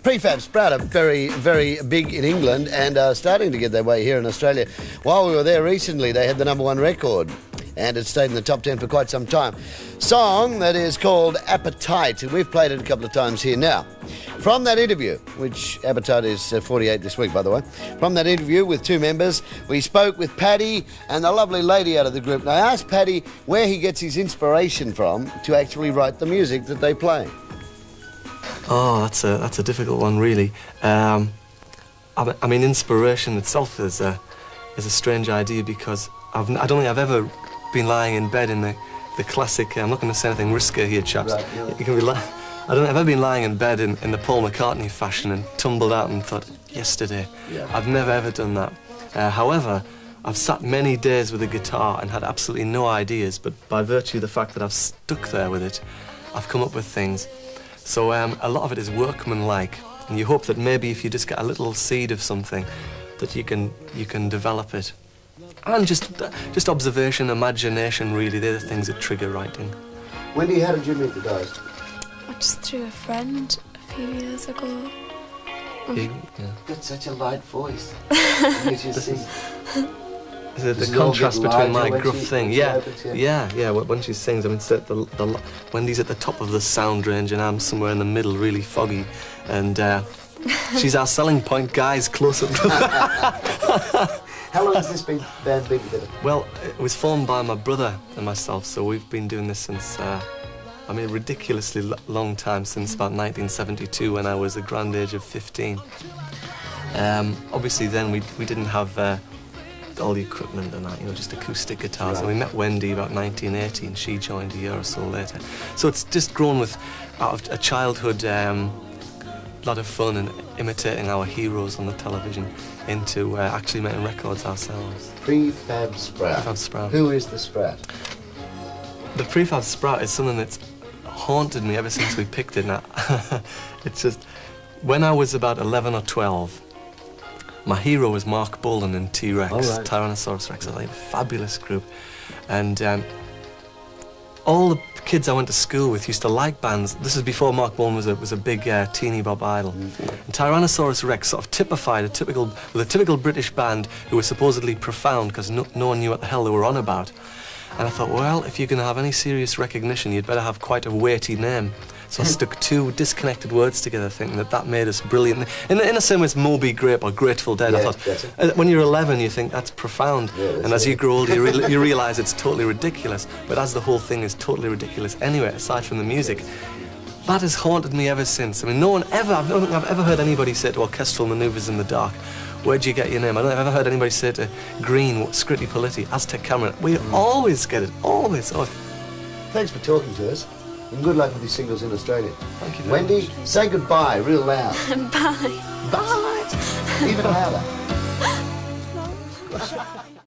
Prefab Sprout are very, very big in England and are starting to get their way here in Australia. While we were there recently, they had the #1 record and it stayed in the top 10 for quite some time. Song that is called Appetite, and we've played it a couple of times here now. From that interview, which Appetite is 48 this week, by the way, from that interview with two members, we spoke with Paddy and the lovely lady out of the group. And I asked Paddy where he gets his inspiration from to actually write the music that they play. Oh, that's a difficult one, really. I mean, inspiration itself is a strange idea because I don't think I've ever been lying in bed in the classic. I'm not going to say anything risky here, chaps. Right, yeah. You can be I don't think I've ever been lying in bed in the Paul McCartney fashion and tumbled out and thought, yesterday. Yeah. I've never ever done that. However, I've sat many days with a guitar and had absolutely no ideas, but by virtue of the fact that I've stuck there with it, I've come up with things. So a lot of it is workmanlike, and you hope that maybe if you just get a little seed of something, that you can develop it. And just observation, imagination, really, they're the things that trigger writing. Wendy, how did you meet the guys? Just through a friend a few years ago. Yeah. Got such a light voice. The contrast between my gruff thing, yeah. When she sings, I mean, Wendy's at the top of the sound range and I'm somewhere in the middle, really foggy, and she's our selling point, guys. Close up. How long has this band been together? Well, it was formed by my brother and myself, so we've been doing this since, I mean, a ridiculously long time, since about 1972 when I was the grand age of 15. Obviously then we didn't have all the equipment and that, you know, just acoustic guitars. Right. And we met Wendy about 1980 and she joined a year or so later. So it's just grown out of a childhood lot of fun and imitating our heroes on the television into actually making records ourselves. Prefab Sprout. Prefab Sprout. Who is the Sprout? The Prefab Sprout is something that's haunted me ever since we picked it. Now, it's just, when I was about 11 or 12, my hero was Mark Bolan in T-Rex, right. Tyrannosaurus Rex, a fabulous group. And all the kids I went to school with used to like bands. This is before Mark Bolan was a big teeny bop idol. And Tyrannosaurus Rex sort of typified a typical British band who were supposedly profound because no one knew what the hell they were on about. And I thought, well, if you're going to have any serious recognition, you'd better have quite a weighty name. So I stuck two disconnected words together, thinking that made us brilliant. In the same way as Moby Grape or Grateful Dead, Yeah, I thought, when you're 11, you think that's profound. Yeah, and as you grow older, you realise it's totally ridiculous. But as the whole thing is totally ridiculous anyway, aside from the music, that has haunted me ever since. I mean, I don't think I've ever heard anybody say to Orchestral Manoeuvres in the Dark, where'd you get your name? I don't think I've ever heard anybody say to Green, Scritti Politti, Aztec Cameron. We always get it, always. Thanks for talking to us. And good luck with these singles in Australia. Thank you very much. Wendy, say goodbye real loud. Bye. Bye. Even louder.